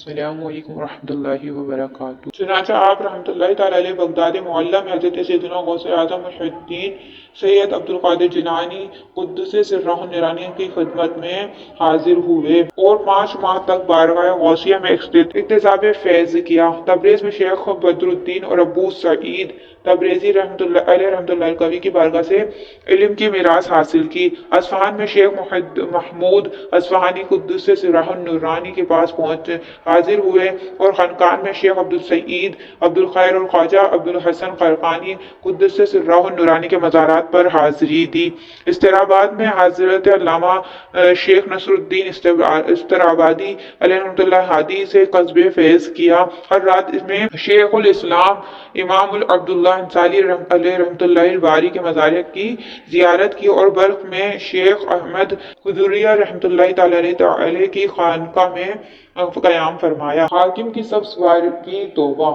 السلام علیکم ورحمۃ اللہ وبرکاتہ۔ چنانچہ آپ رحمۃ اللہ تعالیٰ علیہ بغداد معلیٰ میں حضرت سیدنا غوث اعظم محی الدین سید عبد القادر جیلانی قدس سرہ النورانی کی خدمت میں حاضر ہوئے اور 5 ماہ تک بارگاہ غوثیہ میں اکتساب فیض کیا۔ تبریز میں شیخ بدر الدین اور ابو سعید تبریزی رحمۃ اللہ القوی کی بارگاہ سے علم کی میراث حاصل کی۔ اصفہان میں شیخ محمود اصفہانی قدس سرہ النورانی کے پاس پہنچ حاضر ہوئے اور خانقاہ میں شیخ عبدالسعید عبدالخیر اور خواجہ عبدالحسن قرقانی قدس سرہ النورانی کے مزارات پر حاضری دی۔ استراباد میں حضرت علامہ شیخ نصر الدین استرابادی علیہ رحمۃ اللہ ہادی سے قصب فیض کیا۔ ہر رات میں شیخ الاسلام امام العبداللہ انصاری علیہ رحمۃ اللہ الباری کے مزار کی زیارت کی اور بلخ میں شیخ احمد خضوریہ رحمۃ اللہ تعالی کی خانقاہ میں قیام فرمایا۔ حاکم کی سب سوار کی توبہ۔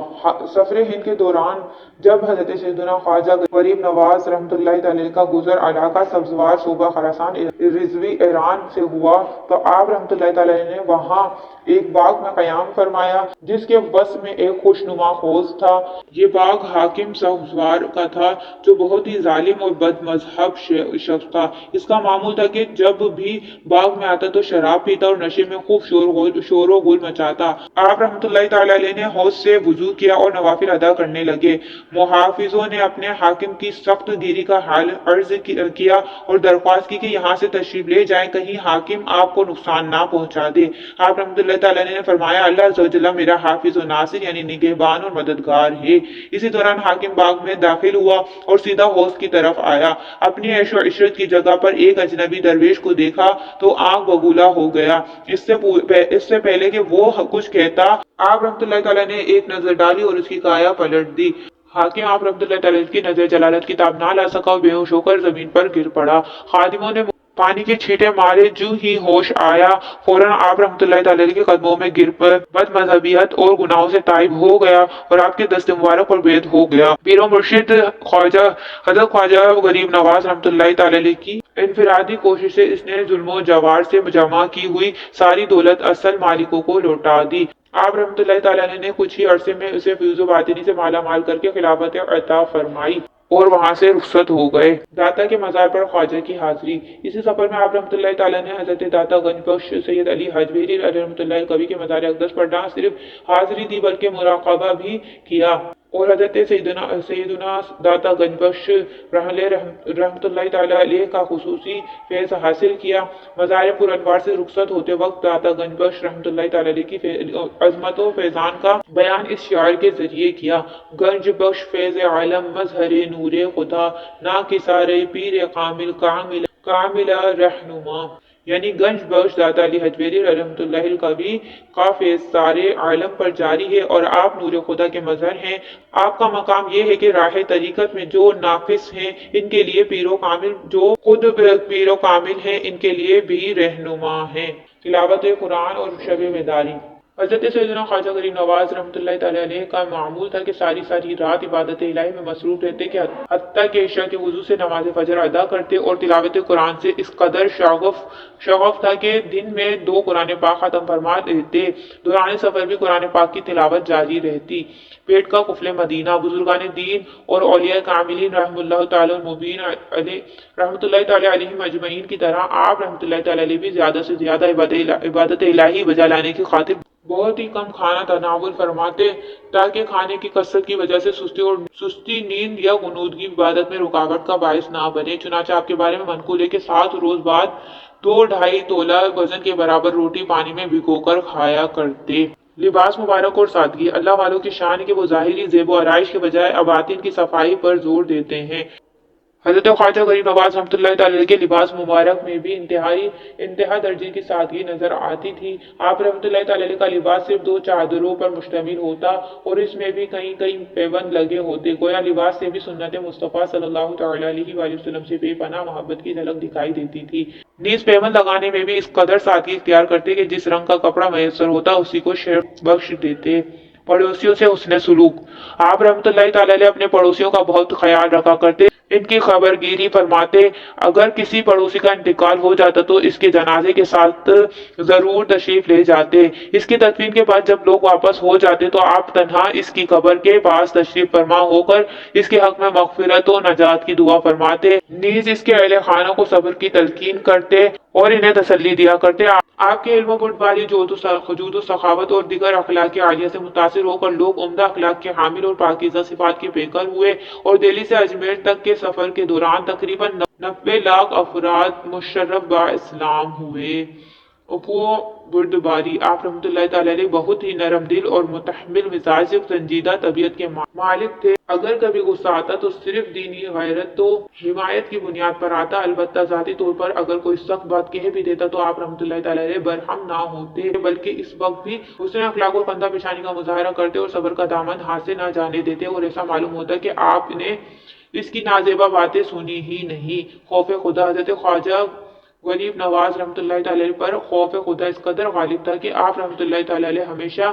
سفر ہند کے دوران جب حضرت سیدنا خواجہ غریب نواز رحمۃ اللہ تعالی کا گزر علاقہ سبزوار صوبہ خراسان رضوی ایران سے ہوا تو آپ رحمۃ اللہ تعالی نے وہاں ایک باغ میں قیام فرمایا جس کے وسط میں ایک خوشنما حوض تھا۔ یہ باغ حاکم سبزوار کا تھا جو بہت ہی ظالم اور بد مذہب شخص تھا۔ اس کا معمول تھا کہ جب بھی باغ میں آتا تو شراب پیتا اور نشے میں خوب شور و غل مچاتا۔ آپ رحمۃ اللہ تعالی علیہ نے حوض سے وضو کیا اور نوافل ادا کرنے لگے۔ محافظوں نے اپنے حاکم کی سخت گیری کا حال عرض کیا اور درخواست کی کہ یہاں سے تشریف لے جائیں، کہیں حاکم آپ کو نقصان نہ پہنچا دے۔ آپ رحمۃ اللہ تعالی نے فرمایا اللہ عز و جل میرا حافظ و ناصر یعنی نگہبان اور مددگار ہے۔ اسی دوران حاکم باغ میں داخل ہوا اور سیدھا حوض کی طرف آیا۔ اپنی عیش و عشرت کی جگہ پر ایک اجنبی درویش کو دیکھا تو آنکھ بگولا ہو گیا۔ اس سے پہلے کہ وہ کچھ کہتا آپ رحمۃ اللہ تعالی نے ایک نظر ڈالی اور اس کی کایا پلٹ دی۔ حاکم آپ رحمۃ اللہ تعالی کی نظر جلالت کی تاب نہ لا سکا اور بے ہوش ہو کر زمین پر گر پڑا۔ خادموں نے پانی کے چھینٹے مارے، جو ہی ہوش آیا فوراً آپ رحمۃ اللہ تعالی کے قدموں میں گر پر بد مذہبیت اور گناہوں سے تائب ہو گیا اور آپ کے دست مبارک پر بیت ہو گیا۔ پیر و مرشد حضرت خواجہ غریب نواز رحمۃ اللہ تعالی کی انفرادی کوشش سے اس نے ظلم و جوار سے جمع کی ہوئی ساری دولت اصل مالکوں کو لوٹا دی۔ آپ رحمۃ اللہ تعالی نے کچھ ہی عرصے میں اسے فیض و باطنی سے مالا مال کر کے خلافت عطا فرمائی اور وہاں سے رخصت ہو گئے۔ داتا کے مزار پر خواجہ کی حاضری۔ اسی سفر میں آپ رحمۃ اللہ تعالی نے حضرت داتا گنج بخش سید علی حجویری علیہ رحمۃ اللہ القوی کے مزار اقدس پر نہ صرف حاضری دی بلکہ مراقبہ بھی کیا اور حضرت سیدنا داتا گنج بخش رحمۃ اللہ تعالی علیہ کا خصوصی فیض حاصل کیا۔ مزار پر انوار سے رخصت ہوتے وقت داتا گنج بخش رحمۃ اللہ تعالی علیہ کی عظمت و فیضان کا بیان اس شعر کے ذریعے کیا: گنج بخش فیض عالم مظہر نور خدا، نا کسارے پیر کامل رہنما، یعنی گنج بخش داتا علی حجویری رحمۃ اللہ القوی کا فیض سارے عالم پر جاری ہے اور آپ نور خدا کے مظہر ہیں۔ آپ کا مقام یہ ہے کہ راہ طریقت میں جو ناقص ہیں ان کے لیے پیر و کامل، جو خود پیر و کامل ہیں ان کے لیے بھی رہنما ہیں۔ تلاوت قرآن اور شب بیداری۔ حضرت سیدنا خواجہ غریب نواز رحمۃ اللہ تعالی علیہ کا معمول تھا کہ ساری رات عبادت الہی میں مصروف رہتے کہ حتیٰ کہ عشاء کے وضو سے نماز فجر ادا کرتے اور تلاوت قرآن سے اس قدر شغف تھا کہ دن میں 2 قرآن پاک ختم فرما دیتے۔ دوران سفر بھی قرآن پاک کی تلاوت جاری رہتی۔ پیٹ کا قفل مدینہ۔ بزرگان دین اور اولیاء کاملین رحمۃ اللہ تعالی المبین رحمۃ اللہ تعالی علیہم اجمعین کی طرح آپ رحمۃ اللہ تعالی علیہ بھی زیادہ سے زیادہ عبادت الہی بجا لانے کی خاطر بہت ہی کم کھانا تناول فرماتے تاکہ کھانے کی کثرت کی وجہ سے سستی نیند یا غنودگی عبادت میں رکاوٹ کا باعث نہ بنے۔ چنانچہ آپ کے بارے میں منقول ہے کہ 7 روز بعد 2-2.5 تولہ وزن کے برابر روٹی پانی میں بھگو کر کھایا کرتے۔ لباس مبارک اور سادگی۔ اللہ والوں کی شان ہے کہ وہ ظاہری زیب و آرائش کے بجائے باطن کی صفائی پر زور دیتے ہیں۔ حضرت خواجہ غریب نواز رحمۃ اللہ تعالی کے لباس مبارک میں بھی انتہا درجے کی سادگی نظر آتی تھی۔ آپ رحمۃ اللہ تعالی کا لباس صرف 2 چادروں پر مشتمل ہوتا اور اس میں بھی کئی پیبند لگے ہوتے، گویا لباس سے بھی سنت مصطفیٰ صلی اللہ تعالی علیہ وآلہ وسلم سے بے پناہ محبت کی جھلک دکھائی دیتی تھی۔ نیز پیبند لگانے میں بھی اس قدر سادگی اختیار کرتے کہ جس رنگ کا کپڑا میسر ہوتا اسی کو شرف بخش دیتے۔ पड़ोसियों से हुस्न सुलूक। आप रहमतुल्लाहि तआला अलैह अपने पड़ोसियों का बहुत ख्याल रखा करते, इनकी खबरगिरी फरमाते। अगर किसी पड़ोसी का इंतकाल हो जाता तो इसके जनाजे के साथ जरूर तशरीफ ले जाते। इसकी तदफीन के बाद जब लोग वापस हो जाते तो आप तन्हा इसकी कब्र के पास तशरीफ फरमा होकर इसके हक में मगफिरत और नजात की दुआ फरमाते। नीज इसके अहले खानों को सब्र की तलकीन करते और इन्हें तसल्ली दिया करते। आपके इल्म बुर्दबारी, जुदो सखावत और दिगर अखलाक आलिया से मुतासिर होकर लोग उम्दा अखलाक के हामिल और पाकीज़ा सिफात के पेकर हुए और दिल्ली से अजमेर तक के सफर के दौरान तकरीबन 90 लाख अफराद मुशर्रफ बा इस्लाम हुए। वो बुर्दबारी, आप रहमतुल्लाहि तआला अलैह बहुत ही नरम दिल और मुतहम्मिल मिजाज संजीदा तबीयत के मालिक थे। अगर कभी गुस्सा आता तो सिर्फ दीनी गैरत तो हिमायत की बुनियाद पर आता। अलबत्ता ज़ाती तौर पर अगर कोई सख्त बात कह भी देता तो आप रहमतुल्लाहि तआला अलैह बरहम ना होते, बल्कि इस वक्त भी उसने अखलाक और कंधा पेशानी का मुजाहरा करते और सब्र का दामन हाथ से ना जाने देते। और ऐसा मालूम होता कि आपने इसकी नाजेबा बातें सुनी ही नहीं। खौफ खुदा, हज़रत ख्वाजा गरीब नवाज रहमतुल्लाहि तआला अलैह पर खौफ खुदा इस कदर गालिब था कि आप रहमतुल्लाहि तआला अलैह हमेशा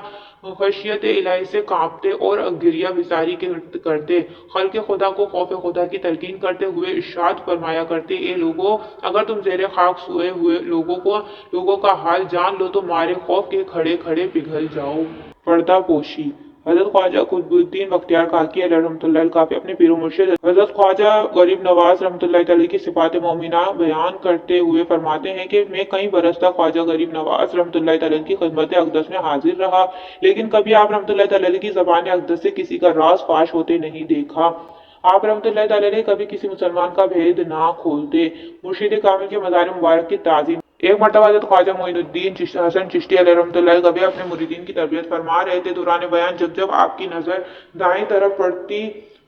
खशियत इलाही से कांपते और गिरिया बिसारी करते। खल्क़ खुदा को खौफ खुदा की तलकीन करते हुए इरशाद फरमाया करते, ए लोगों, अगर तुम ज़ेरे खाक सोए हुए लोगों का हाल जान लो तो मारे खौफ के खड़े खड़े पिघल जाओ। पर्दा पोशी, हज़रत ख्वाजा कुतुबुद्दीन बख्तियार काकी अलैहि रहमतुल्लाह काफी अपने पीर मुर्शिद हज़रत ख्वाजा गरीब नवाज रहमतुल्लाह अलैह की सिफात मोमिना बयान करते हुए फरमाते हैं कि मैं कई बरस तक ख्वाजा गरीब नवाज रहमतुल्लाह अलैह की खिदमत अक़दस में हाजिर रहा, लेकिन कभी आप रहमतुल्लाह अलैह की ज़बान अक़दस से किसी का राज फाश होते नहीं देखा। आप रहमतुल्लाह अलैह कभी किसी मुसलमान का भेद ना खोलते। मुर्शिद कामिल के मज़ार मुबारक की ताज़ीम। एक मरतबा हज़रत ख्वाजा मोइनुद्दीन हसन चिश्ती अलैहि रहमतुल्लाह कभी अपने मुरीदीन की तरबियत फरमा रहे थे। दौरान बयान जब जब आपकी नज़र दाएं तरफ पड़ती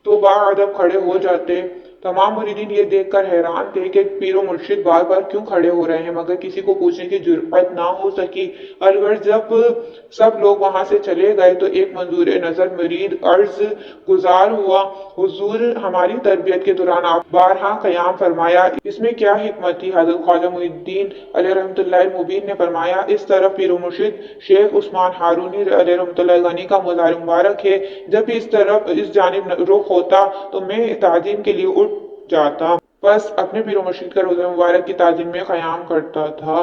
तो बाअदब खड़े हो जाते। तमाम मुरीदीन ये देखकर हैरान थे कि पीरो मुर्शिद बार बार क्यों खड़े हो रहे हैं, मगर किसी को पूछने की जुर्रत ना हो सकी। अलवर जब सब लोग वहां से चले गए तो एक मंजूर नजर मुरीद अर्ज गुजार हुआ, हुजूर हमारी तरबियत के दौरान आप बारहा क़याम फरमाया, इसमें क्या हिकमत थी? हज़रत ख्वाजा मुइनुद्दीन अलैहि रहमतुल्लाह मुबीन ने फरमाया, इस तरफ पीरो मुर्शिद शेख उस्मान हारूनी अलैहि रहमतुल्लाह गनी का मज़ार मुबारक है। जब इस तरफ इस जानिब रुख होता तो मैं ताज़ीम के लिए उठ जाता, बस अपने पीर मुर्शिद का रोज़ा मुबारक की ताज़ीम में क़याम करता था।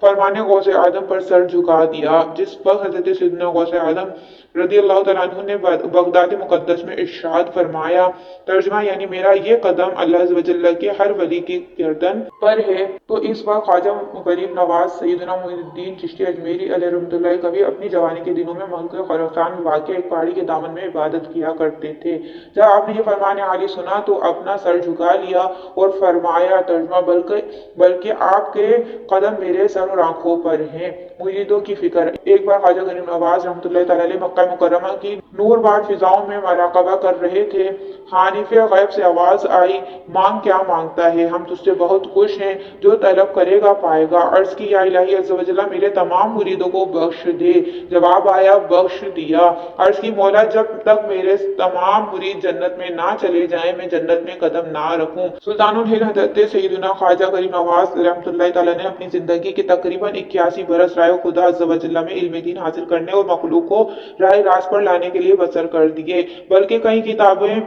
फरमाने गौसे आदम पर सर झुका दिया। जिस वक्त हज़रत सैयदना गौसे आदम रज़ी अल्लाह तआला अन्हु ने बगदाद मुक़द्दस में इरशाद फरमाया, तर्जुमा यानी मेरा ये कदम अल्लाह अज़्ज़ व जल्ल के हर वली की गर्दन पर है, तो इस वक्त ख्वाजा गरीब नवाज सैयदना मोइनुद्दीन चिश्ती अजमेरी अलैहि रहमतुल्लाह कभी अपनी जवानी के दिनों में मुल्क खुरासान में वाक़िअ एक पहाड़ी के दामन में इबादत किया करते थे। जब आपने ये फरमान आली सुना तो अपना सर झुका लिया और फरमाया, तर्जुमा बल्कि आपके कदम मेरे सर और आंखों पर हैं। मुरीदों की फिक्र। एक बार ख्वाजा गरीब नवाज रहमतुल्लाह तआला अलैह मक्का मुकर्रमा की नूरबार फिजाओं में मराकबा कर रहे थे। हानिफ़े गैब से आवाज आई, मांग क्या मांगता है, हम तुझसे बहुत खुश हैं, जो तलब करेगा पाएगा। अर्ज की, या इलाही अज़्ज़ व जल्ल मेरे तमाम मुरीदों को बख्श दे। जवाब आया, बख्श दिया। अर्ज की, मौला जब तक मेरे तमाम मुरीद जन्नत में ना चले जाएं मैं जन्नत में कदम ना रखूं। सुल्तानुल हिंद हज़रत सैयदना ख्वाजा गरीब नवाज रहमतुल्लाह तआला ने अपनी जिंदगी के तकरीबन 81 बरस राय खुदा अज़्ज़ व जल्ल में इल्म दीन हासिल करने और मखलूक को राह रास्त पर लाने के लिए बसर कर दिए, बल्कि कई किताबें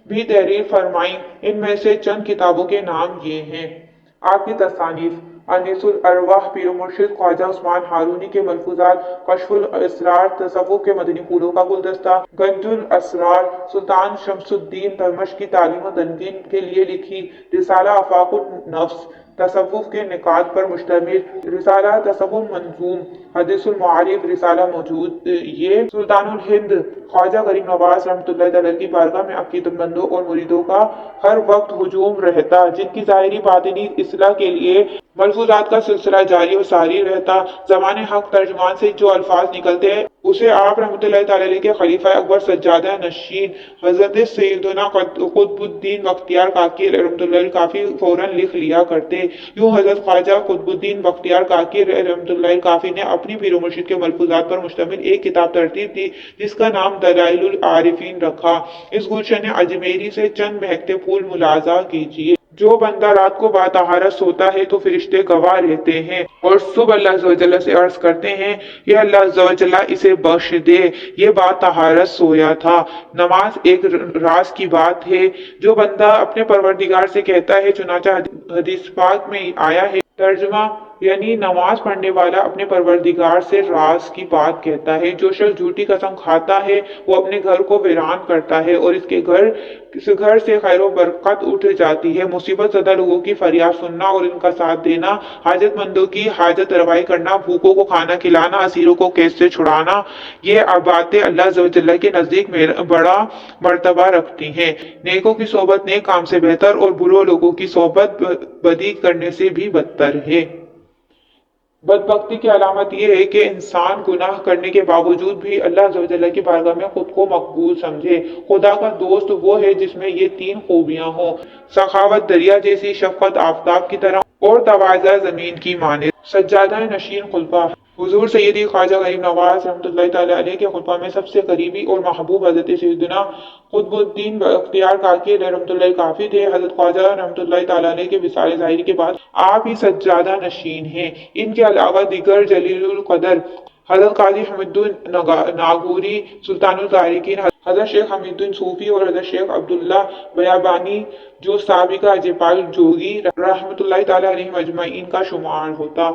भी तहरीर फरमाई। इनमें से चंद किताबों के नाम ये हैं। आपकी तसानीफ, अनीसुल अरवाह पीर मुर्शिद ख्वाजा उस्मान हारूनी के मलफूजात, कश्फुल असरार तसव्वुफ के मदनी फूलों का गुलदस्ता, गंजुल असरार सुल्तान शमसुद्दीन तमश की तालीम और तनकीन के लिए लिखी, रिसाला आफाकुन नफ्स तसव्वुफ के निकात पर मुश्तमिल, रिसाला तसव्वुफ मंजूम, हदीसुल मुआरिफ रिसाला मौजूद। ये सुल्तानुल हिंद ख्वाजा गरीब नवाज रहमतुल्लाह अलैह की बारगाह में अकीदतमंदों और मुरीदों का हर वक्त हुजूम रहता, जिनकी ज़ाहिरी बातिनी इस्लाह के लिए मलफूजात का सिलसिला जारी और सारी रहता। ज़बान हक तर्जुमान से जो अल्फाज निकलते हैं उसे आप रहमतुल्लाह तआला अलैह के खलीफा अकबर सज्जादा नशीन हज़रत सैयदना कुतुबुद्दीन बख्तियार काकी रहमतुल्लाह काफी फौरन लिख लिया करते। यूं हज़रत ख्वाजा कुतुबुद्दीन बख्तियार काकी रहमतुल्लाह काफी ने अपनी पीर मुर्शिद के मलफूजात पर मुश्तमिल एक किताब तरतीब दी, जिसका नाम दलाइलुल आरिफीन रखा। इस गुलशन अजमेरी से चंद महकते फूल मुलाजा कीजिए। जो बंदा रात को बातहारत सोता है तो फरिश्ते गवाह रहते हैं और सुबह अल्लाह अज़्ज़ व जल्ल से अर्ज करते हैं या अल्लाह अज़्ज़ व जल्ल इसे बख्श दे, ये बातहारत सोया था। नमाज एक राज की बात है। जो बंदा अपने परवरदिगार से कहता है, चुनाचा हदीस पाक में आया है, तर्जुमा यानी नमाज पढ़ने वाला अपने परवरदिगार से राज की बात कहता है। जो शख्स झूठी कसम खाता है वो अपने घर को वीरान करता है और इस घर से खैर बरकत उठ जाती है। मुसीबत ज़दा लोगों की फरियाद सुनना और इनका साथ देना, हाजतमंदों की हाजत रवाई करना, भूखों को खाना खिलाना, असीरों को कैद से छुड़ाना, ये बातें अल्लाह अज़्ज़ व जल्ल के नज़दीक में बड़ा मर्तबा रखती हैं। नेकों की सोहबत नेक काम से बेहतर और बुरे लोगों की सोहबत बदी करने से भी बदतर है। बदबख्ती की अलामत यह है कि इंसान गुनाह करने के बावजूद भी अल्लाह अज़्ज़ व जल्ल की बारगाह में खुद को मकबूल समझे। खुदा का दोस्त वो है जिसमें ये तीन खूबियां हों: सखावत दरिया जैसी, शफकत आफताब की तरह और तवाज़ा जमीन की मानिंद। सज्जादा नशीन खुलफा हुजूर सैयदी ख्वाजा गरीब नवाज रहमतुल्लाहि तआला अलैह के खुलफा में सबसे करीबी और महबूब हजरत सैयदना कुतुबुद्दीन बख्तियार काकी रहमतुल्लाहि काफी थे। हजरत ख्वाजा रहमतुल्लाहि तआला अलैह के विसाल ज़ाहिरी के बाद आप ही सज्जादा नशीन हैं। इनके अलावा दिगर जलीलुल कदर हजरत काजी हमीदुद्दीन नागौरी, सुल्तानुल तारिकीन, हजरत शेख हमीदुद्दीन सूफी और हजरत शेख अब्दुल्ला बयाबानी जो साबिका अजपाल जोगी रहमतुल्लाहि तआला अलैहिम अजमईन का शुमार होता।